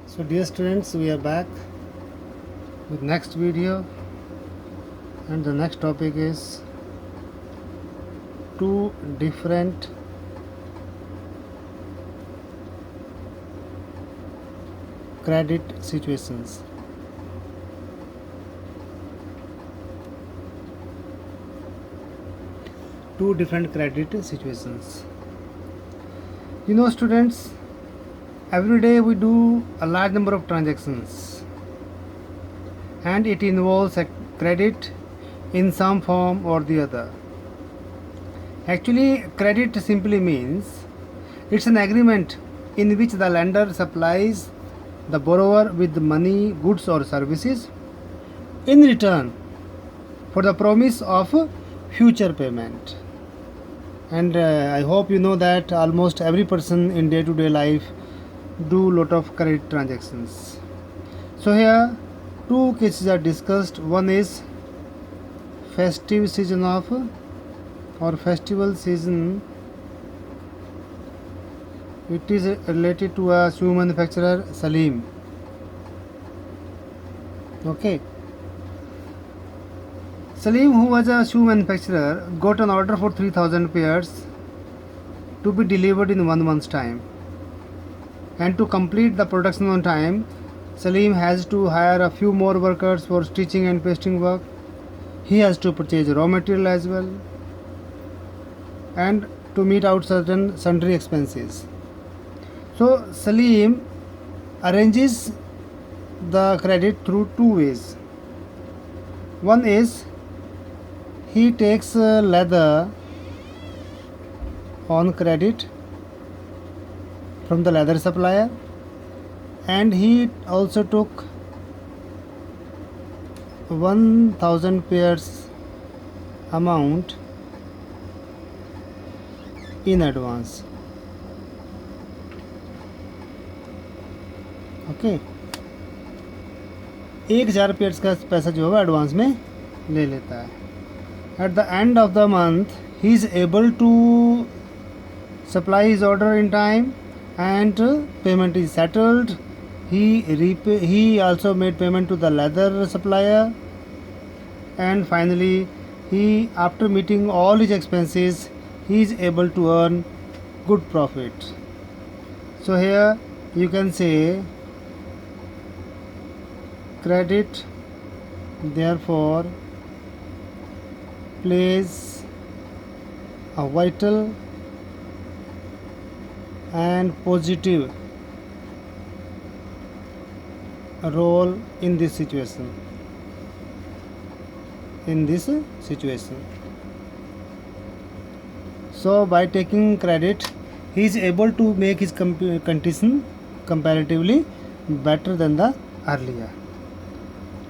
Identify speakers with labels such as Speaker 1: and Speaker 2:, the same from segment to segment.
Speaker 1: So dear students, we are back with next video, and the next topic is two different credit situations. Two different credit situations. Students, every day we do a large number of transactions, and it involves a credit in some form or the other. Actually, credit simply means it's an agreement in which the lender supplies the borrower with money, goods, or services in return for the promise of future payment. And I hope you know that almost every person in day-to-day life do lot of credit transactions. So here two cases are discussed. One is festive season of or festival season. It is related to a shoe manufacturer, Salim. Okay. Salim, who was a shoe manufacturer, got an order for 3,000 pairs to be delivered in 1 month's time. And to complete the production on time, Salim has to hire a few more workers for stitching and pasting work. He has to purchase raw material as well, and to meet out certain sundry expenses. So Salim arranges the credit through two ways. One is he takes leather on credit from the leather supplier, and he also took 1,000 pairs amount in advance. Okay 1,000 pairs का पैसा जो है advance में ले लेता है. At the end of the month, he is able to supply his order in time, and payment is settled. He also made payment to the leather supplier, and finally after meeting all his expenses, he is able to earn good profit. So here you can say credit therefore plays a vital and positive role in this situation. So by taking credit, he is able to make his condition comparatively better than the earlier.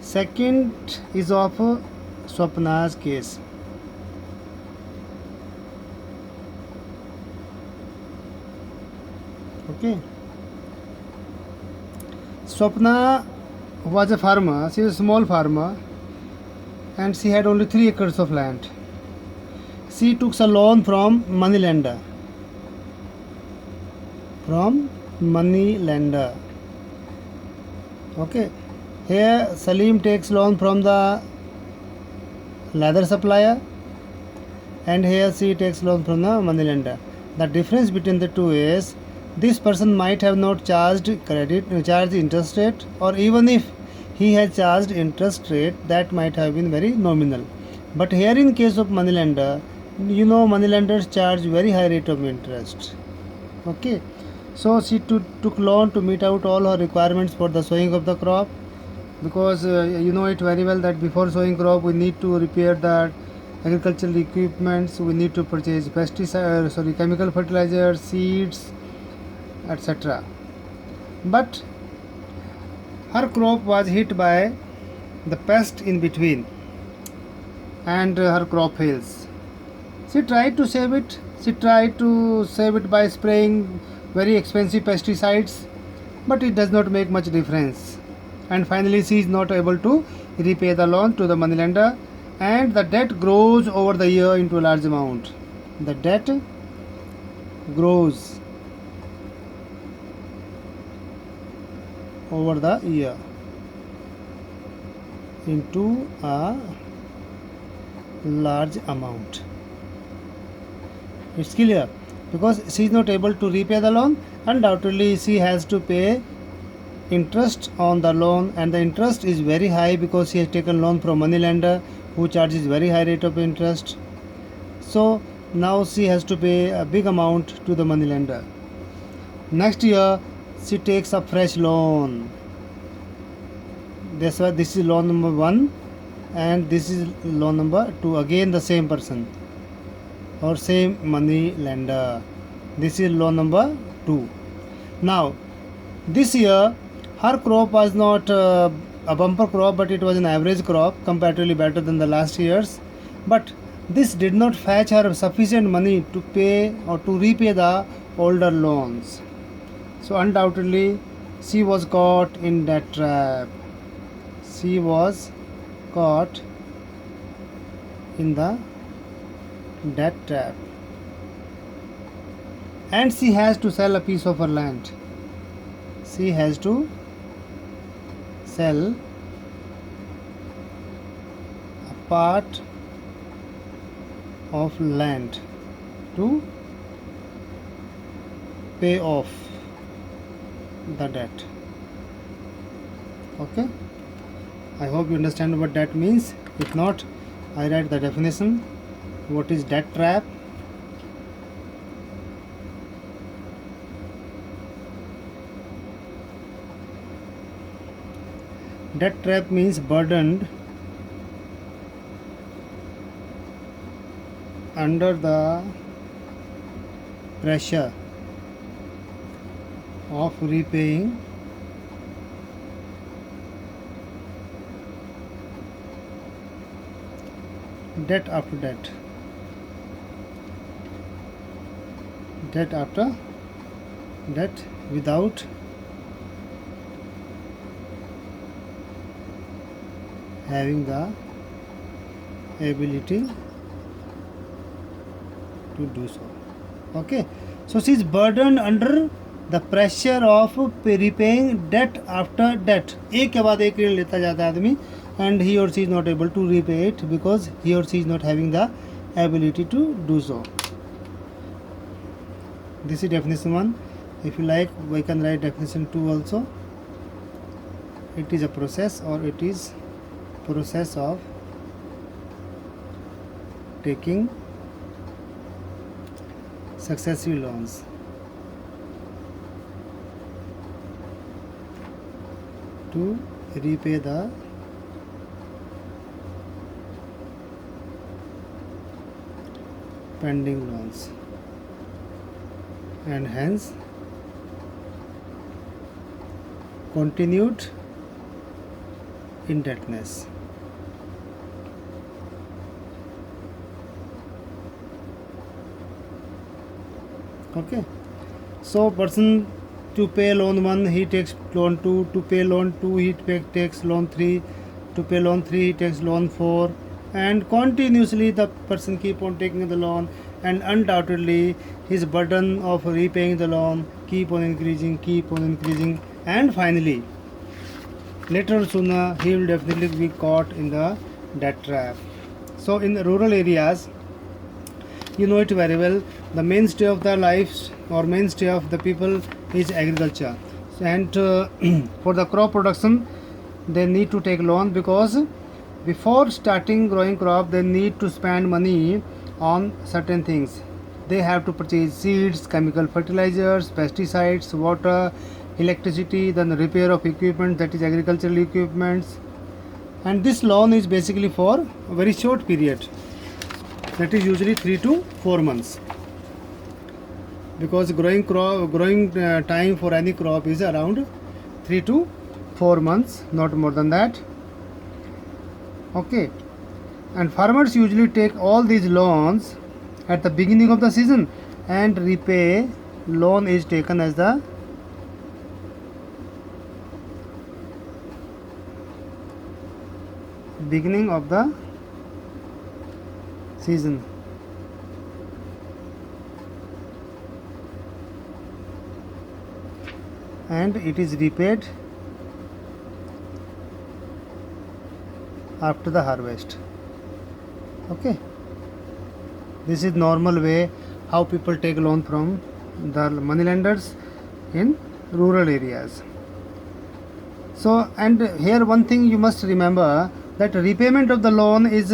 Speaker 1: Second is of Swapna's case. Okay. Swapna was a farmer. She was a small farmer, and she had only 3 acres of land. She took a loan from moneylender. Okay. Here Salim takes loan from the leather supplier, and here she takes loan from the moneylender. The difference between the two is this person might have not charged interest rate, or even if he has charged interest rate, that might have been very nominal. But here in case of moneylender, moneylenders charge very high rate of interest. Okay. So she took loan to meet out all her requirements for the sowing of the crop, because you know it very well that before sowing crop we need to repair the agricultural equipments, we need to purchase chemical fertilizers, seeds, etc. But her crop was hit by the pest in between, and her crop fails. She tried to save it by spraying very expensive pesticides, but it does not make much difference. And finally she is not able to repay the loan to the moneylender, and the debt grows over the year into a large amount. The debt grows over the year into a large amount. It's clear. Because she is not able to repay the loan, undoubtedly she has to pay interest on the loan, and the interest is very high because she has taken loan from money lender who charges very high rate of interest. So now she has to pay a big amount to the money lender. Next year she takes a fresh loan. This is loan number 1 and this is loan number 2, again the same person or same money lender. This is loan number 2. Now this year her crop was not a bumper crop, but it was an average crop, comparatively better than the last year's. But this did not fetch her sufficient money to pay or to repay the older loans. So undoubtedly she was caught in that trap. She was caught in the debt trap, and she has to sell a piece of her land. She has to sell a part of land to pay off the debt. Okay, I hope you understand what that means. If not, I write the definition. What is debt trap? Debt trap means burdened under the pressure of repaying debt after debt. Debt after debt without having the ability to do so. Okay, so she is burdened under the pressure of repaying debt after debt. एक के बाद एक ऋण लेता जाता है आदमी, and he or she is not able to repay it because he or she is not having the ability to do so. This is definition 1. If you like, we can write definition 2 also. It is a process, or it is process of taking successive loans to repay the pending loans, and hence continued indebtedness. Okay, so person to pay loan 1 he takes loan 2, to pay loan 2 he takes loan 3, to pay loan 3 he takes loan 4, and continuously the person keep on taking the loan, and undoubtedly his burden of repaying the loan keep on increasing, and finally later or sooner he will definitely be caught in the debt trap. So in the rural areas, you know it very well, the mainstay of the lives or mainstay of the people is agriculture, and for the crop production they need to take loan, because before starting growing crop they need to spend money on certain things. They have to purchase seeds, chemical fertilizers, pesticides, water, electricity, then the repair of equipment, that is agricultural equipments, and this loan is basically for a very short period, that is usually 3 to 4 months, because growing time for any crop is around 3 to 4 months, not more than that. Okay, and farmers usually take all these loans at the beginning of the season, and repay loan is taken as the beginning of the season. And it is repaid after the harvest. Okay, this is normal way how people take loan from the money lenders in rural areas. So, and here one thing you must remember, that repayment of the loan is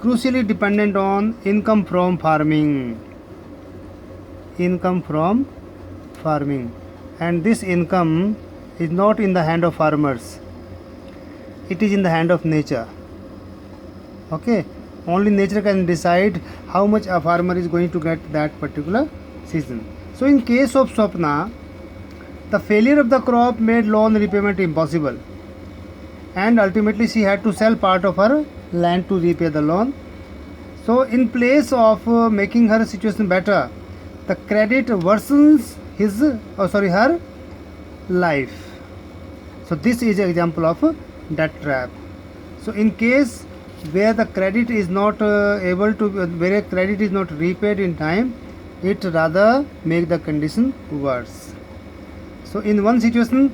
Speaker 1: crucially dependent on income from farming. Income from farming, and this income is not in the hand of farmers, it is in the hand of nature. Okay, only nature can decide how much a farmer is going to get that particular season. So in case of Swapna, the failure of the crop made loan repayment impossible, and ultimately she had to sell part of her land to repay the loan. So in place of making her situation better, the credit worsens her life. So this is an example of debt trap. So in case where the credit is not where a credit is not repaid in time, it rather make the condition worse. So in one situation,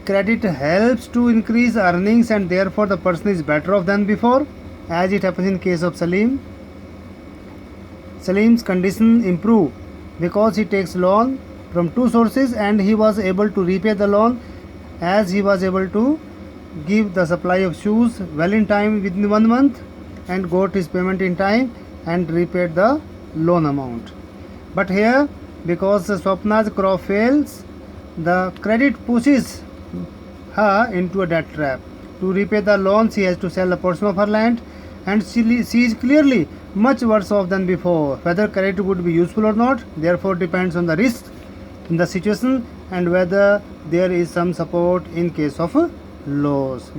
Speaker 1: credit helps to increase earnings, and therefore the person is better off than before, as it happens in case of Salim. Salim's condition improve because he takes loan from two sources, and he was able to repay the loan, as he was able to give the supply of shoes well in time within 1 month, and got his payment in time and repaid the loan amount. But here, because Swapna's crop fails, the credit pushes her into a debt trap. To repay the loan, she has to sell a portion of her land, and she is clearly much worse off than before. Whether credit would be useful or not, therefore depends on the risk in the situation and whether there is some support in case of loss.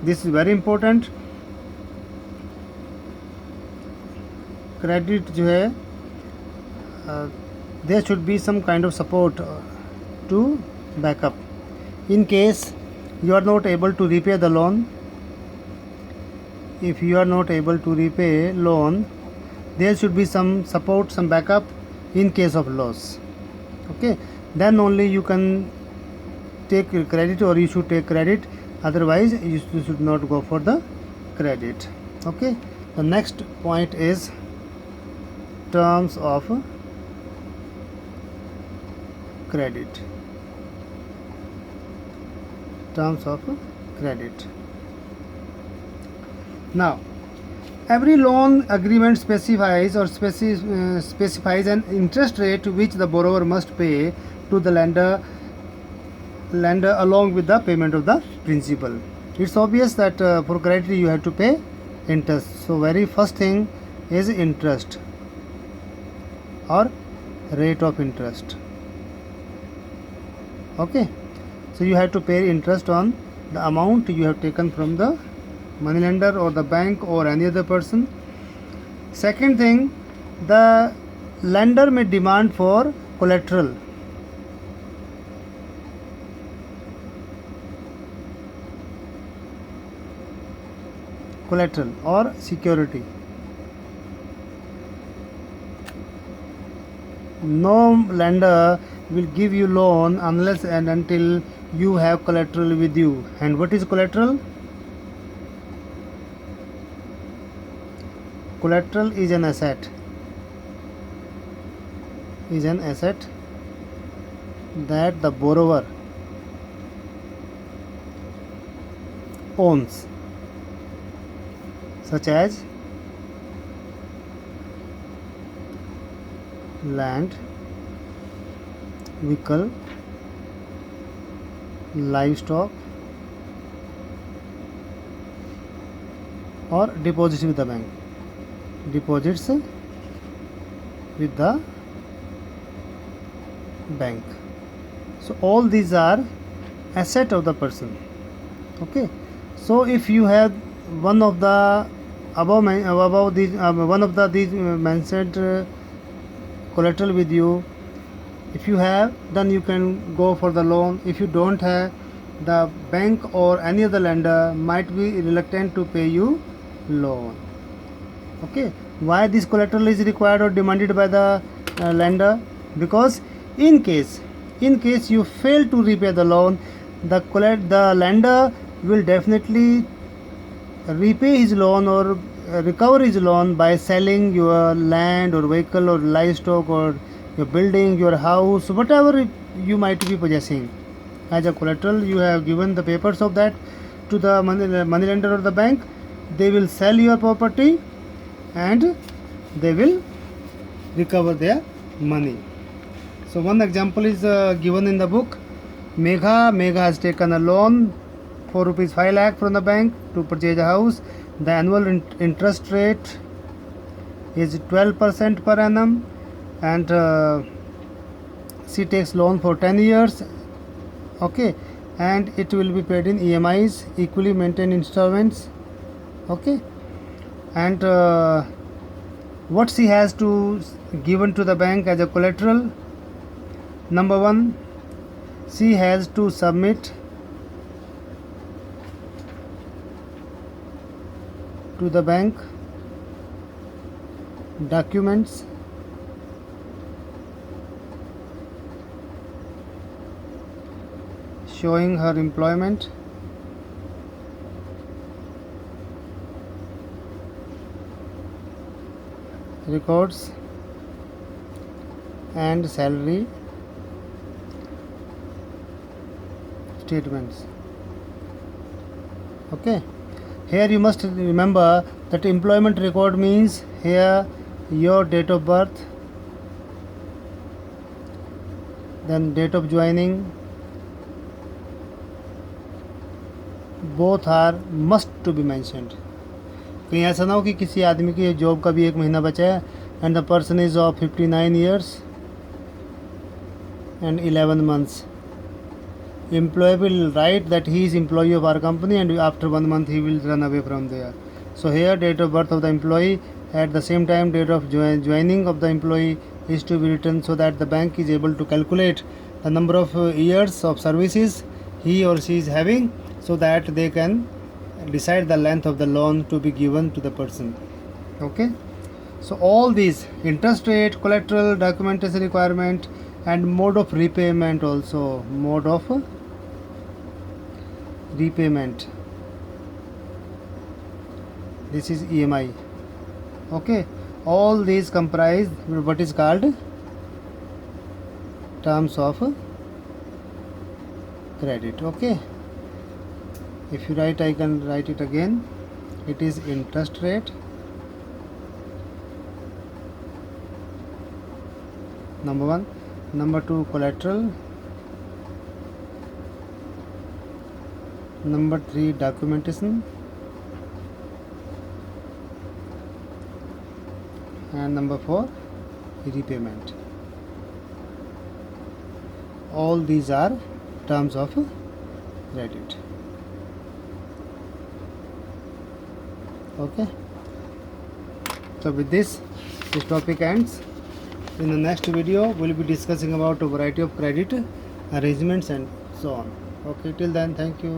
Speaker 1: This is very important. Credit जो है, there should be some kind of support to back up. In case you are not able to repay the loan, if you are not able to repay loan, there should be some support, some backup in case of loss. Okay, then only you can take credit, or you should take credit, otherwise you should not go for the credit. Okay, the next point is terms of credit. Terms of credit. Now, every loan agreement specifies an interest rate which the borrower must pay to the lender along with the payment of the principal. It's obvious that for credit you have to pay interest. So very first thing is interest or rate of interest. Okay, so you have to pay interest on the amount you have taken from the money lender or the bank or any other person. Second thing, the lender may demand for collateral. Collateral or security. No lender will give you loan unless and until you have collateral with you. And what is collateral? Collateral is an asset. Is an asset that the borrower owns, such as land, vehicle, livestock, or deposits with the bank. Deposits with the bank. So all these are asset of the person. Okay, so if you have one of the these mentioned collateral with you, if you have, then you can go for the loan. If you don't have, the bank or any other lender might be reluctant to pay you loan. Okay, why this collateral is required or demanded by the lender? Because in case you fail to repay the loan, the lender will definitely repay his loan or recover his loan by selling your land or vehicle or livestock or your building, your house, whatever you might be possessing. As a collateral, you have given the papers of that to the money lender or the bank. They will sell your property and they will recover their money. So one example is given in the book. Megha has taken a loan for rupees 5 lakh from the bank to purchase a house. The annual interest rate is 12% per annum, and she takes loan for 10 years. Okay, and it will be paid in EMIs, equally maintained installments. Okay, and what she has to given to the bank as a collateral. Number one, she has to submit to the bank documents showing her employment, records and salary statements. Okay, here you must remember that employment record means here your date of birth, then date of joining, both are must to be mentioned. कहीं ऐसा ना हो कि किसी आदमी की job का भी 1 महीना बचा है and the person is of 59 years and 11 months. Employer will write that he is employee of our company and after 1 month he will run away from there. So here date of birth of the employee, at the same time date of joining of the employee is to be written so that the bank is able to calculate the number of years of services he or she is having, so that they can decide the length of the loan to be given to the person. Okay, so all these interest rate, collateral, documentation requirement and mode of repayment, also mode of repayment, this is EMI. Okay, all these comprise what is called terms of credit. Okay, if you write, I can write it again. It is interest rate, number one. Number two, collateral. Number three, documentation. And number four, repayment. All these are terms of credit. Okay, so with this topic ends. In the next video we will be discussing about a variety of credit arrangements and so on. Okay, till then, thank you.